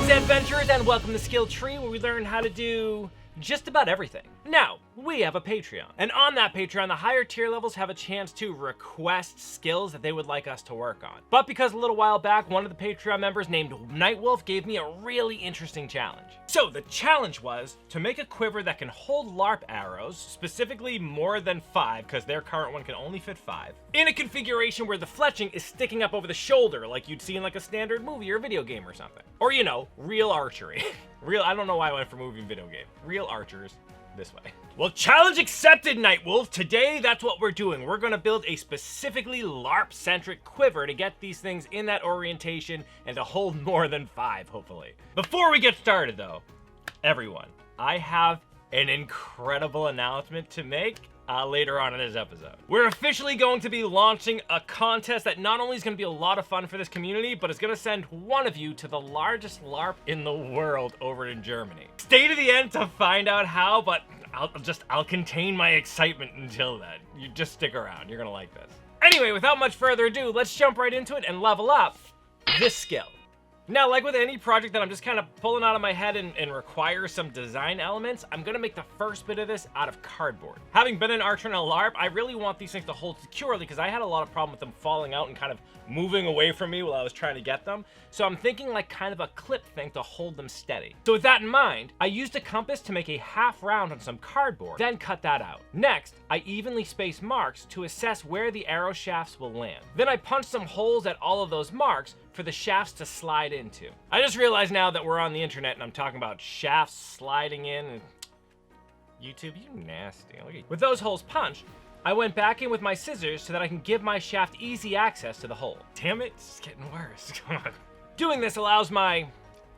Greetings, adventurers, and welcome to Skill Tree, where we learn how to do just about everything. Now, we have a Patreon, and on that Patreon, the higher tier levels have a chance to request skills that they would like us to work on. But because a little while back, one of the Patreon members named Nightwolf gave me a really interesting challenge. So the challenge was to make a quiver that can hold LARP arrows, specifically more than 5, because their current one can only fit 5, in a configuration where the fletching is sticking up over the shoulder, like you'd see in like a standard movie or video game or something. Or, you know, real archery. I don't know why I went for movie and video game. Real archers. This way. Well, challenge accepted, Nightwolf. Today, that's what we're doing. We're gonna build a specifically LARP-centric quiver to get these things in that orientation and to hold more than 5, hopefully. Before we get started, though, everyone, I have an incredible announcement to make later on in this episode. We're officially going to be launching a contest that not only is going to be a lot of fun for this community, but it's going to send one of you to the largest LARP in the world over in Germany. Stay to the end to find out how, but I'll contain my excitement until then. You just stick around. You're going to like this. Anyway, without much further ado, let's jump right into it and level up this skill. Now, like with any project that I'm just kind of pulling out of my head and requires some design elements, I'm gonna make the first bit of this out of cardboard. Having been an archer in a LARP, I really want these things to hold securely because I had a lot of problem with them falling out and kind of moving away from me while I was trying to get them. So I'm thinking like kind of a clip thing to hold them steady. So with that in mind, I used a compass to make a half round on some cardboard, then cut that out. Next, I evenly spaced marks to assess where the arrow shafts will land. Then I punched some holes at all of those marks for the shafts to slide into. I just realized now that we're on the internet and I'm talking about shafts sliding in and YouTube, you nasty. With those holes punched, I went back in with my scissors so that I can give my shaft easy access to the hole. Damn it, it's getting worse. Come on. Doing this allows my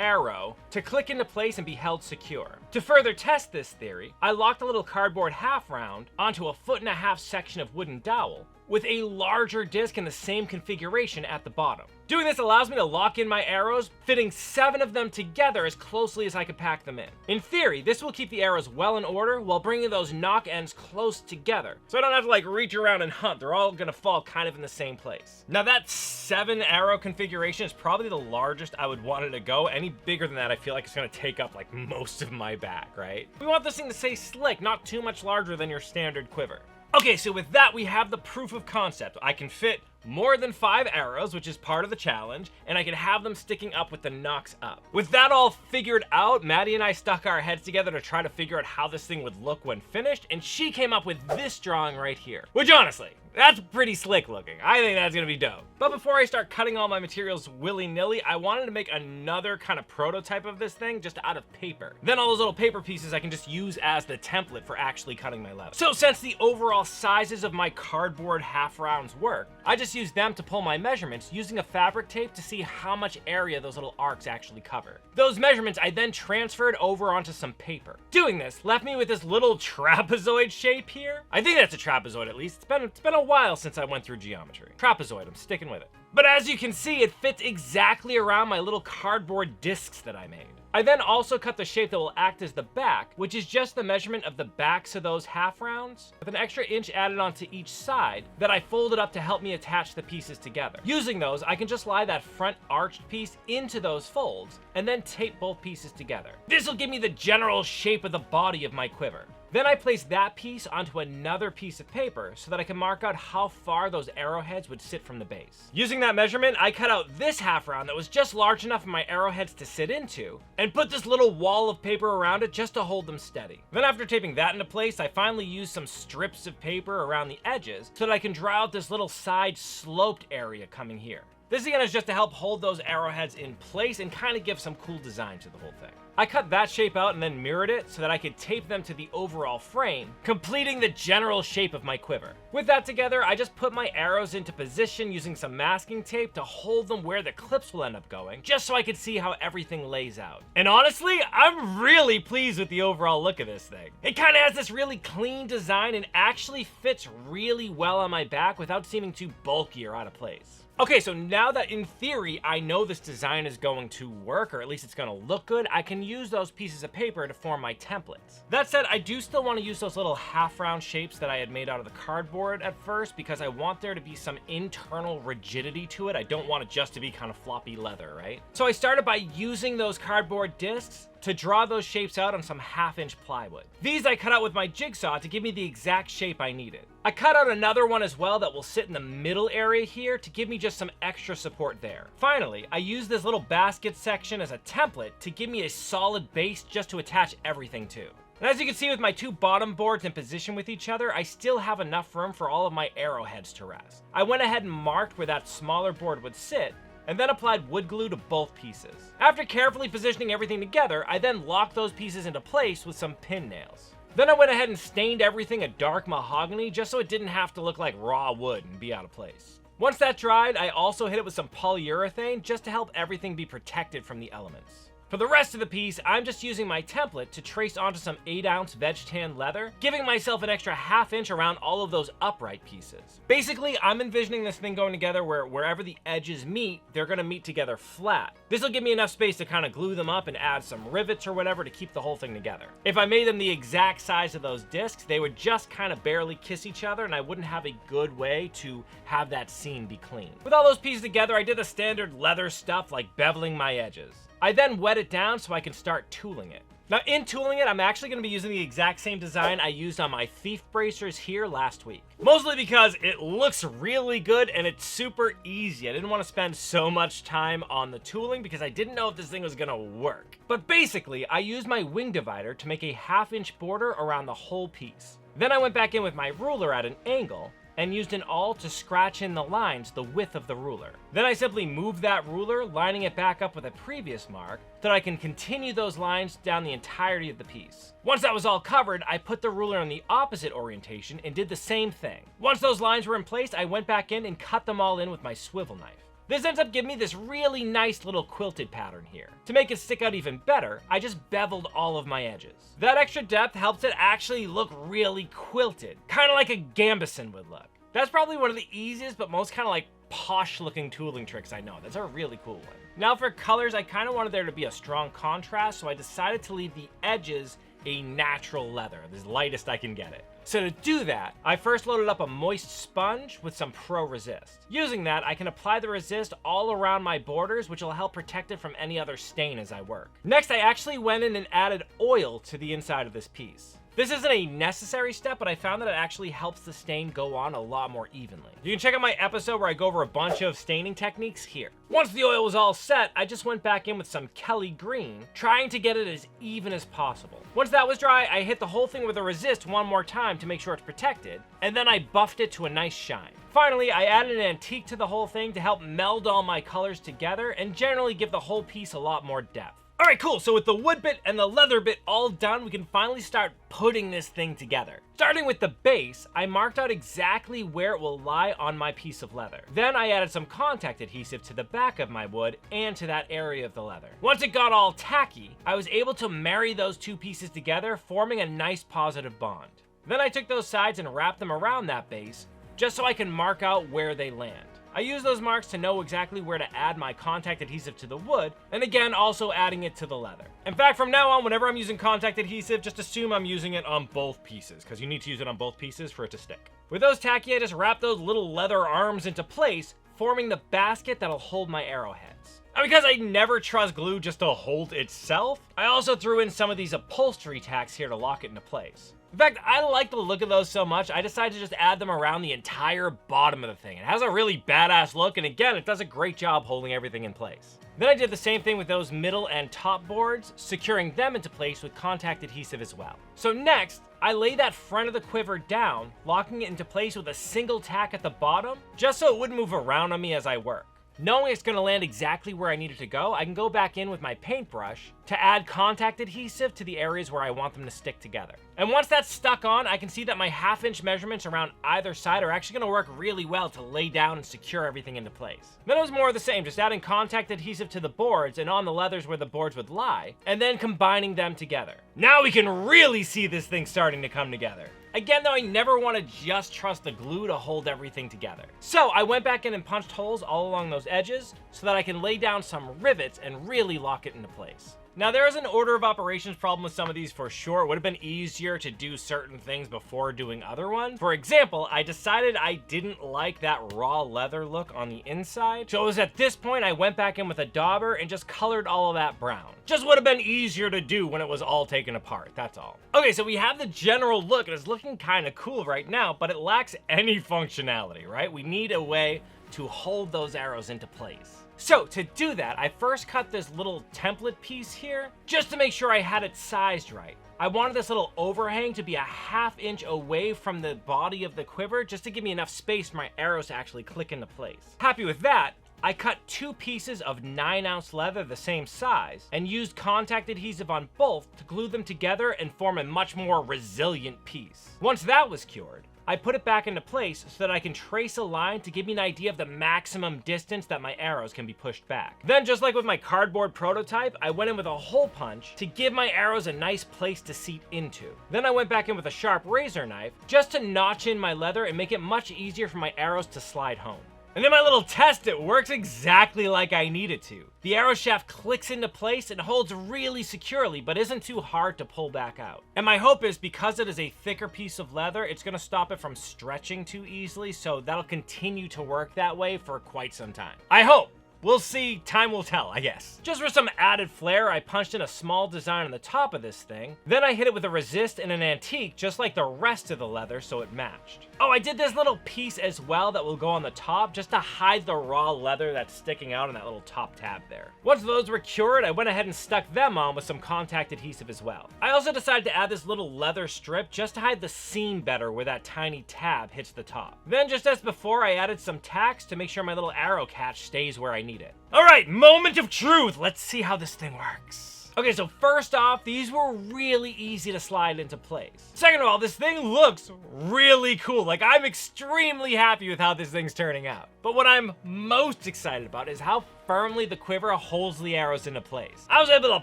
arrow to click into place and be held secure. To further test this theory, I locked a little cardboard half round onto a 1.5 foot section of wooden dowel with a larger disc in the same configuration at the bottom. Doing this allows me to lock in my arrows, fitting 7 of them together as closely as I could pack them in. In theory, this will keep the arrows well in order while bringing those knock ends close together. So I don't have to like reach around and hunt. They're all gonna fall kind of in the same place. Now that 7 arrow configuration is probably the largest I would want it to go. Any bigger than that, I feel like it's gonna take up like most of my back, right? We want this thing to stay slick, not too much larger than your standard quiver. Okay, so with that, we have the proof of concept. I can fit more than 5 arrows, which is part of the challenge, and I can have them sticking up with the nocks up. With that all figured out, Maddie and I stuck our heads together to try to figure out how this thing would look when finished, and she came up with this drawing right here. Which honestly, that's pretty slick looking. I think that's gonna be dope. But before I start cutting all my materials willy-nilly, I wanted to make another kind of prototype of this thing just out of paper. Then all those little paper pieces I can just use as the template for actually cutting my leather. So since the overall sizes of my cardboard half rounds work, I just used them to pull my measurements using a fabric tape to see how much area those little arcs actually cover. Those measurements I then transferred over onto some paper. Doing this left me with this little trapezoid shape here. I think that's a trapezoid at least. It's been a while since I went through geometry. Trapezoid, I'm sticking with it. But as you can see, it fits exactly around my little cardboard discs that I made. I then also cut the shape that will act as the back, which is just the measurement of the backs of those half rounds, with an extra inch added onto each side that I folded up to help me attach the pieces together. Using those, I can just slide that front arched piece into those folds and then tape both pieces together. This will give me the general shape of the body of my quiver. Then I place that piece onto another piece of paper so that I can mark out how far those arrowheads would sit from the base. Using that measurement, I cut out this half round that was just large enough for my arrowheads to sit into and put this little wall of paper around it just to hold them steady. Then after taping that into place, I finally used some strips of paper around the edges so that I can draw out this little side sloped area coming here. This again is just to help hold those arrowheads in place and kind of give some cool design to the whole thing. I cut that shape out and then mirrored it so that I could tape them to the overall frame, completing the general shape of my quiver. With that together, I just put my arrows into position using some masking tape to hold them where the clips will end up going, just so I could see how everything lays out. And honestly, I'm really pleased with the overall look of this thing. It kind of has this really clean design and actually fits really well on my back without seeming too bulky or out of place. Okay, so now that in theory I know this design is going to work, or at least it's going to look good, I can use those pieces of paper to form my templates. That said, I do still want to use those little half-round shapes that I had made out of the cardboard at first, because I want there to be some internal rigidity to it. I don't want it just to be kind of floppy leather, right? So I started by using those cardboard discs to draw those shapes out on some 1/2-inch plywood. These I cut out with my jigsaw to give me the exact shape I needed. I cut out another one as well that will sit in the middle area here to give me just some extra support there. Finally, I used this little basket section as a template to give me a solid base just to attach everything to. And as you can see with my 2 bottom boards in position with each other, I still have enough room for all of my arrowheads to rest. I went ahead and marked where that smaller board would sit, and then applied wood glue to both pieces. After carefully positioning everything together, I then locked those pieces into place with some pin nails. Then I went ahead and stained everything a dark mahogany just so it didn't have to look like raw wood and be out of place. Once that dried, I also hit it with some polyurethane just to help everything be protected from the elements. For the rest of the piece, I'm just using my template to trace onto some 8-ounce veg tan leather, giving myself an extra 1/2 inch around all of those upright pieces. Basically, I'm envisioning this thing going together where wherever the edges meet, they're gonna meet together flat. This will give me enough space to kind of glue them up and add some rivets or whatever to keep the whole thing together. If I made them the exact size of those discs, they would just kind of barely kiss each other, and I wouldn't have a good way to have that seam be clean. With all those pieces together, I did the standard leather stuff like beveling my edges. I then wet it down so I can start tooling it. Now in tooling it, I'm actually going to be using the exact same design I used on my thief bracers here last week. Mostly because it looks really good and it's super easy. I didn't want to spend so much time on the tooling because I didn't know if this thing was going to work. But basically, I used my wing divider to make a 1/2 inch border around the whole piece. Then I went back in with my ruler at an angle and used an awl to scratch in the lines the width of the ruler. Then I simply moved that ruler, lining it back up with a previous mark, so that I can continue those lines down the entirety of the piece. Once that was all covered, I put the ruler in the opposite orientation and did the same thing. Once those lines were in place, I went back in and cut them all in with my swivel knife. This ends up giving me this really nice little quilted pattern here. To make it stick out even better, I just beveled all of my edges. That extra depth helps it actually look really quilted, kind of like a gambeson would look. That's probably one of the easiest but most kind of like posh looking tooling tricks I know. That's a really cool one. Now for colors, I kind of wanted there to be a strong contrast, so I decided to leave the edges a natural leather, as lightest I can get it. So to do that, I first loaded up a moist sponge with some Pro Resist. Using that, I can apply the resist all around my borders, which will help protect it from any other stain as I work. Next, I actually went in and added oil to the inside of this piece. This isn't a necessary step, but I found that it actually helps the stain go on a lot more evenly. You can check out my episode where I go over a bunch of staining techniques here. Once the oil was all set, I just went back in with some Kelly green, trying to get it as even as possible. Once that was dry, I hit the whole thing with a resist one more time to make sure it's protected, and then I buffed it to a nice shine. Finally, I added an antique to the whole thing to help meld all my colors together and generally give the whole piece a lot more depth. Alright, cool, so with the wood bit and the leather bit all done, we can finally start putting this thing together. Starting with the base, I marked out exactly where it will lie on my piece of leather. Then I added some contact adhesive to the back of my wood and to that area of the leather. Once it got all tacky, I was able to marry those two pieces together, forming a nice positive bond. Then I took those sides and wrapped them around that base, just so I can mark out where they land. I use those marks to know exactly where to add my contact adhesive to the wood, and again, also adding it to the leather. In fact, from now on, whenever I'm using contact adhesive, just assume I'm using it on both pieces, because you need to use it on both pieces for it to stick. With those tacky, I just wrap those little leather arms into place, forming the basket that'll hold my arrowheads. And because I never trust glue just to hold itself, I also threw in some of these upholstery tacks here to lock it into place. In fact, I like the look of those so much, I decided to just add them around the entire bottom of the thing. It has a really badass look, and again, it does a great job holding everything in place. Then I did the same thing with those middle and top boards, securing them into place with contact adhesive as well. So next, I lay that front of the quiver down, locking it into place with a single tack at the bottom, just so it wouldn't move around on me as I work. Knowing it's going to land exactly where I need it to go, I can go back in with my paintbrush to add contact adhesive to the areas where I want them to stick together. And once that's stuck on, I can see that my 1/2 inch measurements around either side are actually gonna work really well to lay down and secure everything into place. Then it was more of the same, just adding contact adhesive to the boards and on the leathers where the boards would lie, and then combining them together. Now we can really see this thing starting to come together. Again though, I never want to just trust the glue to hold everything together. So I went back in and punched holes all along those edges so that I can lay down some rivets and really lock it into place. Now there is an order of operations problem with some of these for sure. It would have been easier to do certain things before doing other ones. For example, I decided I didn't like that raw leather look on the inside. So it was at this point I went back in with a dauber and just colored all of that brown. Just would have been easier to do when it was all taken apart, that's all. Okay, so we have the general look and it's looking kind of cool right now, but it lacks any functionality, right? We need a way to hold those arrows into place. So to do that, I first cut this little template piece here just to make sure I had it sized right. I wanted this little overhang to be a 1/2 inch away from the body of the quiver just to give me enough space for my arrows to actually click into place. Happy with that, I cut 2 pieces of 9-ounce leather the same size and used contact adhesive on both to glue them together and form a much more resilient piece. Once that was cured, I put it back into place so that I can trace a line to give me an idea of the maximum distance that my arrows can be pushed back. Then, just like with my cardboard prototype, I went in with a hole punch to give my arrows a nice place to seat into. Then I went back in with a sharp razor knife just to notch in my leather and make it much easier for my arrows to slide home. And in my little test, it works exactly like I need it to. The arrow shaft clicks into place and holds really securely, but isn't too hard to pull back out. And my hope is because it is a thicker piece of leather, it's gonna stop it from stretching too easily, so that'll continue to work that way for quite some time. I hope. We'll see, time will tell, I guess. Just for some added flair, I punched in a small design on the top of this thing. Then I hit it with a resist and an antique, just like the rest of the leather, so it matched. Oh, I did this little piece as well that will go on the top, just to hide the raw leather that's sticking out on that little top tab there. Once those were cured, I went ahead and stuck them on with some contact adhesive as well. I also decided to add this little leather strip just to hide the seam better where that tiny tab hits the top. Then, just as before, I added some tacks to make sure my little arrow catch stays where I need it. All right, moment of truth. Let's see how this thing works. Okay, so first off, these were really easy to slide into place. Second of all, this thing looks really cool. Like, I'm extremely happy with how this thing's turning out. But what I'm most excited about is how firmly the quiver holds the arrows into place. I was able to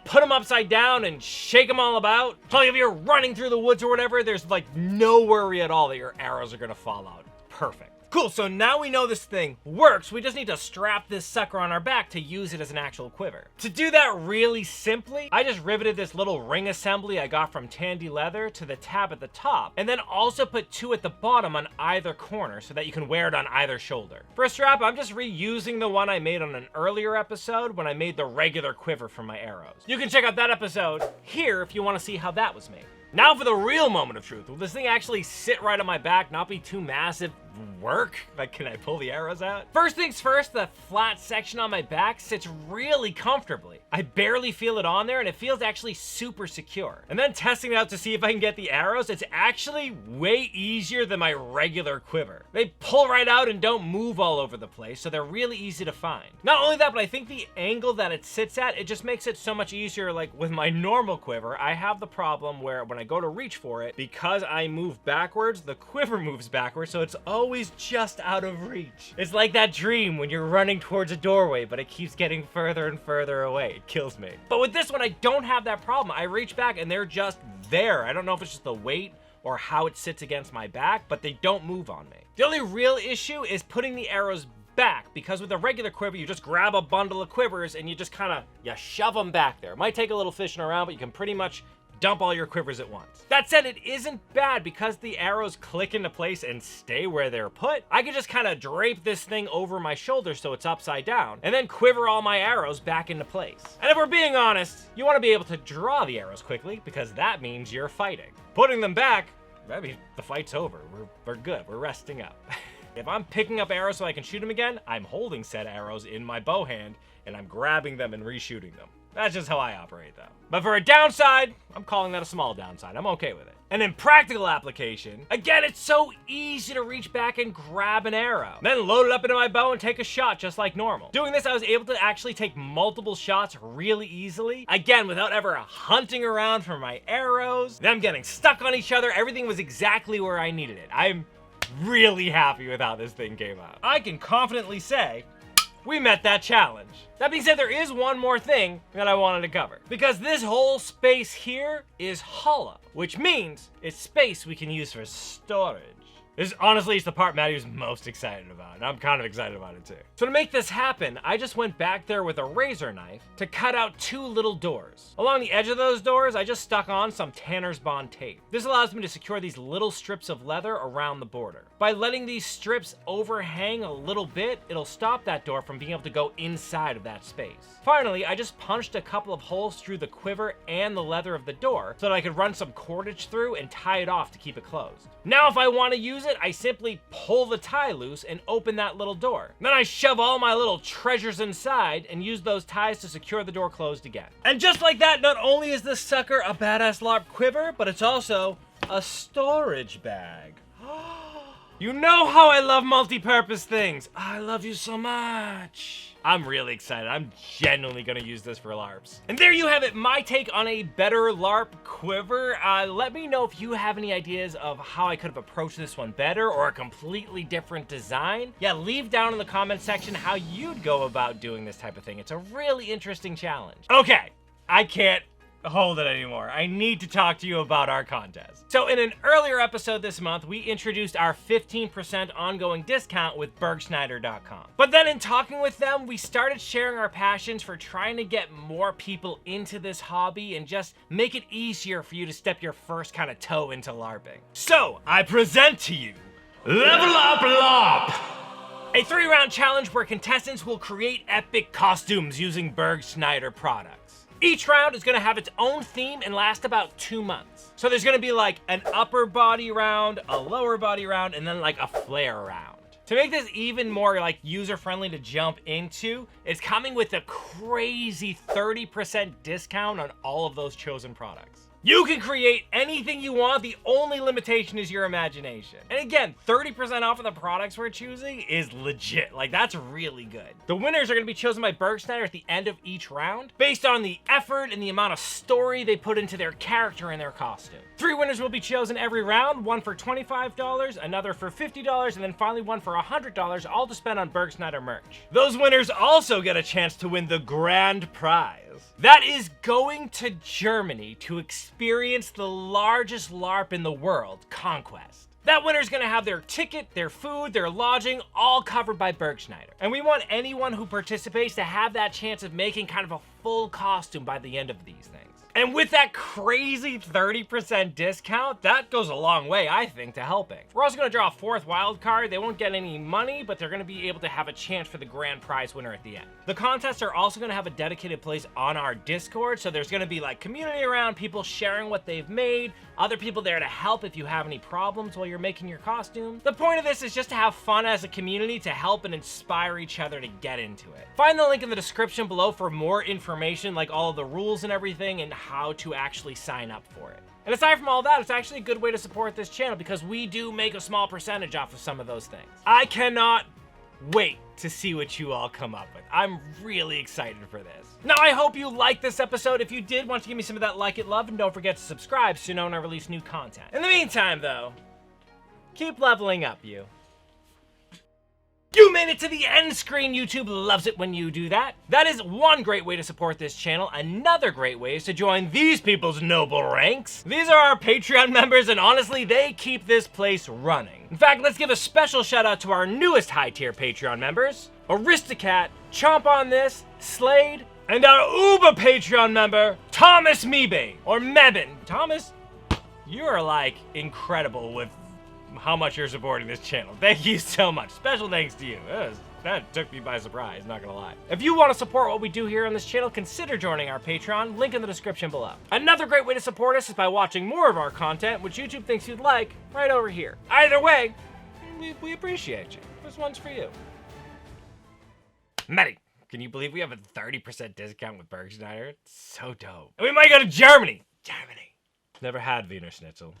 put them upside down and shake them all about. So like if you're running through the woods or whatever, there's like no worry at all that your arrows are gonna fall out. Perfect. Cool, so now we know this thing works. We just need to strap this sucker on our back to use it as an actual quiver. To do that really simply, I just riveted this little ring assembly I got from Tandy Leather to the tab at the top, and then also put 2 at the bottom on either corner so that you can wear it on either shoulder. For a strap, I'm just reusing the one I made on an earlier episode when I made the regular quiver for my arrows. You can check out that episode here if you want to see how that was made. Now for the real moment of truth. Will this thing actually sit right on my back, not be too massive? Work? Like, can I pull the arrows out? First things first, the flat section on my back sits really comfortably. I barely feel it on there and it feels actually super secure. And then testing it out to see if I can get the arrows, it's actually way easier than my regular quiver. They pull right out and don't move all over the place, so they're really easy to find. Not only that, but I think the angle that it sits at, it just makes it so much easier. Like with my normal quiver, I have the problem where when I go to reach for it, because I move backwards, the quiver moves backwards, so it's always just out of reach. It's like that dream when you're running towards a doorway, but it keeps getting further and further away. It kills me. But with this one, I don't have that problem. I reach back and they're just there. I don't know if it's just the weight or how it sits against my back, but they don't move on me. The only real issue is putting the arrows back, because with a regular quiver, you just grab a bundle of quivers and you just kind of, you shove them back there. It might take a little fishing around, but you can pretty much dump all your quivers at once. That said, it isn't bad because the arrows click into place and stay where they're put. I could just kind of drape this thing over my shoulder so it's upside down, and then quiver all my arrows back into place. And if we're being honest, you want to be able to draw the arrows quickly because that means you're fighting. Putting them back, that means the fight's over. We're good. We're resting up. If I'm picking up arrows so I can shoot them again, I'm holding said arrows in my bow hand and I'm grabbing them and reshooting them. That's just how I operate, though. But for a downside, I'm calling that a small downside. I'm okay with it. And in practical application, again, it's so easy to reach back and grab an arrow, then load it up into my bow and take a shot just like normal. Doing this, I was able to actually take multiple shots really easily, again, without ever hunting around for my arrows, them getting stuck on each other. Everything was exactly where I needed it. I'm really happy with how this thing came out. I can confidently say we met that challenge. That being said, there is one more thing that I wanted to cover, because this whole space here is hollow, which means it's space we can use for storage. This honestly is the part Maddie was most excited about, and I'm kind of excited about it too. So to make this happen, I just went back there with a razor knife to cut out 2 little doors. Along the edge of those doors, I just stuck on some Tanner's Bond tape. This allows me to secure these little strips of leather around the border. By letting these strips overhang a little bit, it'll stop that door from being able to go inside of that space. Finally, I just punched a couple of holes through the quiver and the leather of the door so that I could run some cordage through and tie it off to keep it closed. Now if I want to use it, I simply pull the tie loose and open that little door. Then I shove all my little treasures inside and use those ties to secure the door closed again. And just like that, not only is this sucker a badass LARP quiver, but it's also a storage bag. You know how I love multi-purpose things. I love you so much. I'm really excited. I'm genuinely gonna use this for LARPs. And there you have it, my take on a better LARP quiver. Let me know if you have any ideas of how I could have approached this one better or a completely different design. Yeah, leave down in the comment section how you'd go about doing this type of thing. It's a really interesting challenge. Okay, I can't hold it anymore. I need to talk to you about our contest. So in an earlier episode this month, we introduced our 15% ongoing discount with Bergschneider.com. But then in talking with them, we started sharing our passions for trying to get more people into this hobby and just make it easier for you to step your first kind of toe into LARPing. So I present to you Level Up LARP! A 3-round challenge where contestants will create epic costumes using Bergschneider products. Each round is gonna have its own theme and last about 2 months. So there's gonna be like an upper body round, a lower body round, and then like a flare round. To make this even more like user-friendly to jump into, it's coming with a crazy 30% discount on all of those chosen products. You can create anything you want, the only limitation is your imagination. And again, 30% off of the products we're choosing is legit. Like, that's really good. The winners are gonna be chosen by Bergschneider at the end of each round, based on the effort and the amount of story they put into their character and their costume. 3 winners will be chosen every round, one for $25, another for $50, and then finally one for $100, all to spend on Bergschneider merch. Those winners also get a chance to win the grand prize. That is going to Germany to experience the largest LARP in the world, Conquest. That winner's gonna have their ticket, their food, their lodging, all covered by Bergschneider. And we want anyone who participates to have that chance of making kind of a full costume by the end of these things. And with that crazy 30% discount, that goes a long way, I think, to helping. We're also gonna draw a 4th wild card. They won't get any money, but they're gonna be able to have a chance for the grand prize winner at the end. The contests are also gonna have a dedicated place on our Discord, so there's gonna be like community around, people sharing what they've made, other people there to help if you have any problems while you're making your costume. The point of this is just to have fun as a community, to help and inspire each other to get into it. Find the link in the description below for more information, like all of the rules and everything, and how to actually sign up for it. And aside from all that, it's actually a good way to support this channel because we do make a small percentage off of some of those things. I cannot wait to see what you all come up with. I'm really excited for this. Now, I hope you liked this episode. If you did, why don't you give me some of that like it love, and don't forget to subscribe so you know when I release new content. In the meantime, though, keep leveling up, you. You made it to the end screen. YouTube loves it when you do that. That is one great way to support this channel. Another great way is to join these people's noble ranks. These are our Patreon members, and honestly, they keep this place running. In fact, let's give a special shout out to our newest high tier Patreon members, Aristocat, Chomp on This, Slade, and our uber Patreon member, Thomas Mebe, or Mebin. Thomas, you are like incredible with how much you're supporting this channel. Thank you so much. Special thanks to you. That took me by surprise, not gonna lie. If you want to support what we do here on this channel, consider joining our Patreon, link in the description below. Another great way to support us is by watching more of our content, which YouTube thinks you'd like, right over here. Either way, we appreciate you. This one's for you. Maddie, Can you believe we have a 30% discount with Bergschneider? It's so dope. And we might go to Germany. Germany. Never had Wiener Schnitzel.